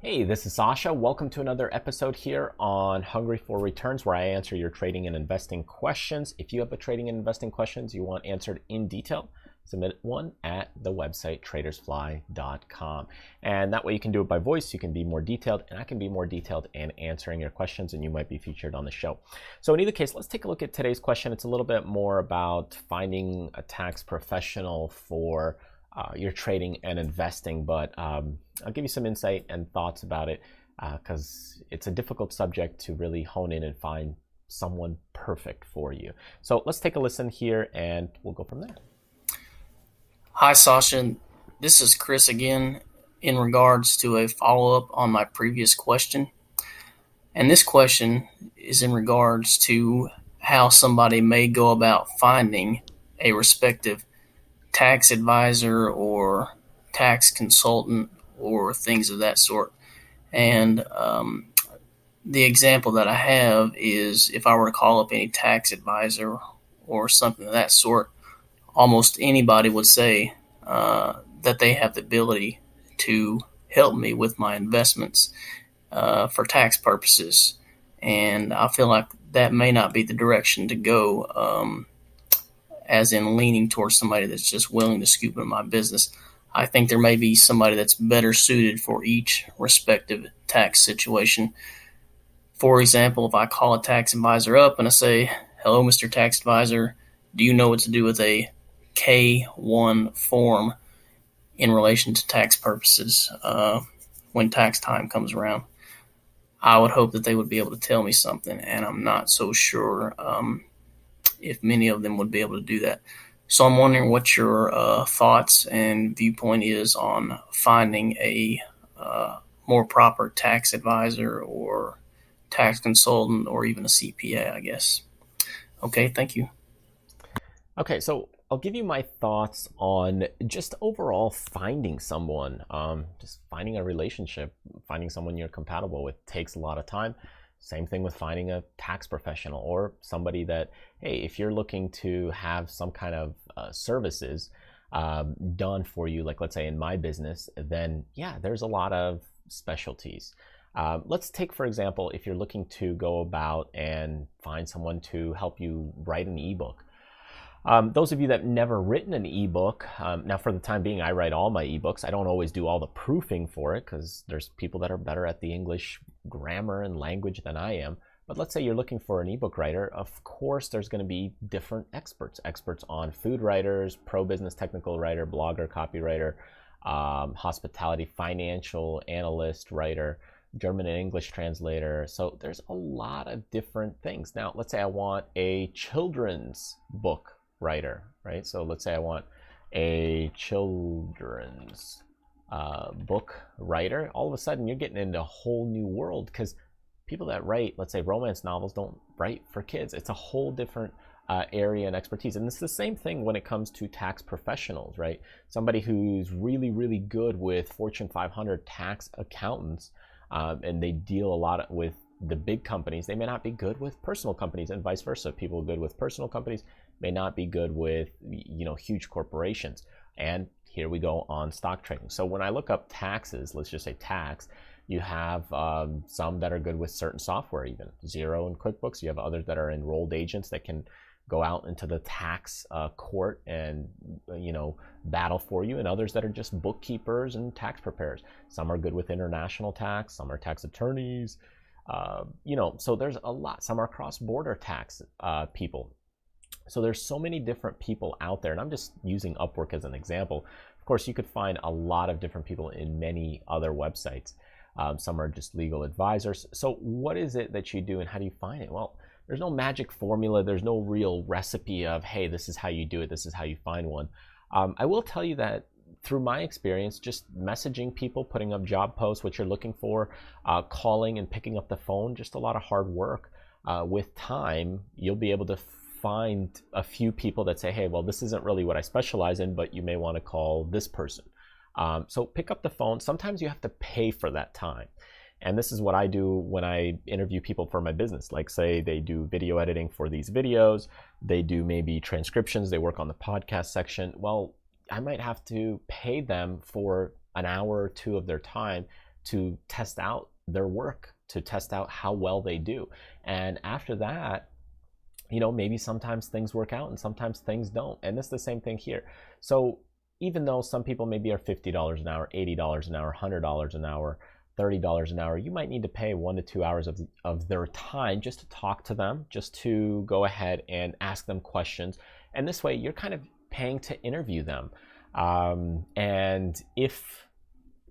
Hey, this is Sasha. Welcome to another episode here on Hungry for Returns, where I answer your trading and investing questions. If you have a trading and investing questions you want answered in detail, submit one at the website tradersfly.com. And that way you can do it by voice, you can be more detailed, and I can be more detailed in answering your questions, and you might be featured on the show. So in either case, let's take a look at today's question. It's a little bit more about finding a tax professional for your trading and investing, but I'll give you some insight and thoughts about it because it's a difficult subject to really hone in and find someone perfect for you. So let's take a listen here and we'll go from there. Hi, Sasha. This is Chris again in regards to a follow-up on my previous question. And this question is in regards to how somebody may go about finding a respective tax advisor or tax consultant or things of that sort. And the example that I have is if I were to call up any tax advisor or something of that sort, almost anybody would say that they have the ability to help me with my investments for tax purposes. And I feel like that may not be the direction to go, as in leaning towards somebody that's just willing to scoop in my business. I think there may be somebody that's better suited for each respective tax situation. For example, if I call a tax advisor up and I say, "Hello, Mr. Tax Advisor, do you know what to do with a K-1 form in relation to tax purposes when tax time comes around?" I would hope that they would be able to tell me something, and I'm not so sure if many of them would be able to do that. So I'm wondering what your thoughts and viewpoint is on finding a more proper tax advisor or tax consultant or even a CPA, I guess. Okay, thank you. Okay, so I'll give you my thoughts on just overall finding someone, just finding a relationship, finding someone you're compatible with takes a lot of time. Same thing with finding a tax professional or somebody that, hey, if you're looking to have some kind of services done for you, like let's say in my business, then yeah, there's a lot of specialties. Let's take, for example, if you're looking to go about and find someone to help you write an ebook. Those of you that have never written an ebook, now for the time being, I write all my ebooks. I don't always do all the proofing for it because there's people that are better at the English grammar and language than I am. But let's say you're looking for an ebook writer. Of course, there's going to be different experts on food writers, pro business technical writer, blogger, copywriter, hospitality, financial analyst, writer, German and English translator. So there's a lot of different things. Now, let's say I want a children's book writer, right? So let's say I want a children's book writer. All of a sudden you're getting into a whole new world because people that write, let's say, romance novels don't write for kids. It's a whole different area and expertise. And it's the same thing when it comes to tax professionals, right? Somebody who's really, really good with Fortune 500 tax accountants, and they deal a lot with the big companies. They may not be good with personal companies, and vice versa. People good with personal companies may not be good with, huge corporations. And here we go on stock trading. So when I look up taxes, let's just say tax, you have some that are good with certain software, even Xero and QuickBooks. You have others that are enrolled agents that can go out into the tax court and battle for you, and others that are just bookkeepers and tax preparers. Some are good with international tax, some are tax attorneys, so there's a lot. Some are cross-border tax people. So there's so many different people out there, and I'm just using Upwork as an example. Of course, you could find a lot of different people in many other websites. Some are just legal advisors. So what is it that you do, and how do you find it? Well, there's no magic formula. There's no real recipe of, hey, this is how you do it. This is how you find one. I will tell you that through my experience, just messaging people, putting up job posts, what you're looking for, calling and picking up the phone, just a lot of hard work. With time, you'll be able to find a few people that say, hey, well, this isn't really what I specialize in, but you may want to call this person. So pick up the phone. Sometimes you have to pay for that time. And this is what I do when I interview people for my business. Like, say they do video editing for these videos, they do maybe transcriptions, they work on the podcast section. Well, I might have to pay them for an hour or two of their time to test out their work, to test out how well they do. And after that, maybe sometimes things work out and sometimes things don't. And it's the same thing here. So even though some people maybe are $50 an hour, $80 an hour, $100 an hour, $30 an hour, you might need to pay 1 to 2 hours of their time just to talk to them, just to go ahead and ask them questions. And this way you're kind of paying to interview them. And if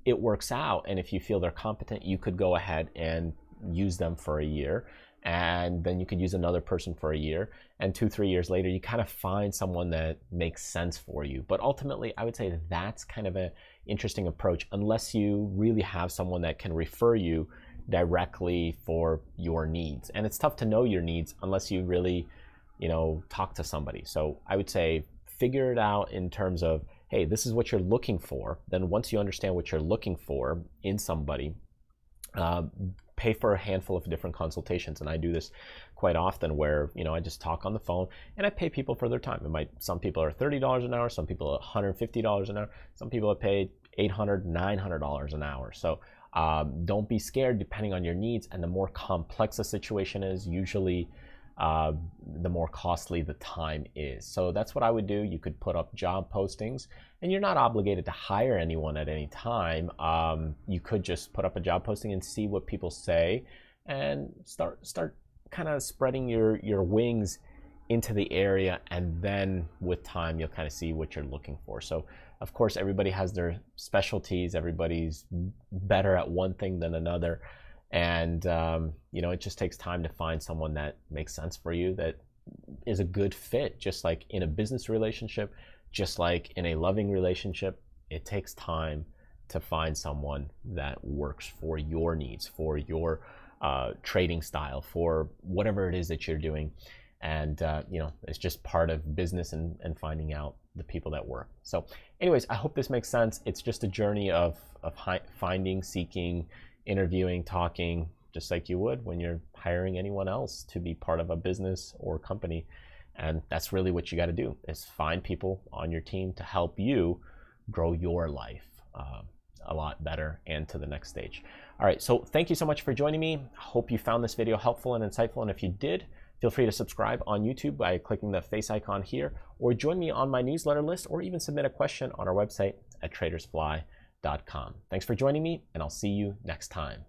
it works out and if you feel they're competent, you could go ahead and use them for a year, and then you could use another person for a year, and 2-3 years later you kind of find someone that makes sense for you. But ultimately I would say that's kind of an interesting approach, unless you really have someone that can refer you directly for your needs. And it's tough to know your needs unless you really talk to somebody. So I would say figure it out in terms of, hey, this is what you're looking for. Then once you understand what you're looking for in somebody, pay for a handful of different consultations. And I do this quite often where, I just talk on the phone and I pay people for their time. Some people are $30 an hour, some people are $150 an hour, some people are paid $800, $900 an hour. So don't be scared depending on your needs. And the more complex a situation is, usually the more costly the time is. So that's what I would do. You could put up job postings, and you're not obligated to hire anyone at any time. You could just put up a job posting and see what people say, and start kind of spreading your wings into the area, and then with time you'll kind of see what you're looking for. So of course everybody has their specialties, everybody's better at one thing than another. And it just takes time to find someone that makes sense for you, that is a good fit. Just like in a business relationship, just like in a loving relationship, it takes time to find someone that works for your needs, for your trading style, for whatever it is that you're doing. And it's just part of business and finding out the people that work. So anyways, I hope this makes sense. It's just a journey of finding, seeking, interviewing, talking, just like you would when you're hiring anyone else to be part of a business or company. And that's really what you got to do, is find people on your team to help you grow your life a lot better and to the next stage. All right, so thank you so much for joining me. I hope you found this video helpful and insightful. And if you did, feel free to subscribe on YouTube by clicking the face icon here, or join me on my newsletter list, or even submit a question on our website at tradersfly.com. Thanks for joining me, and I'll see you next time.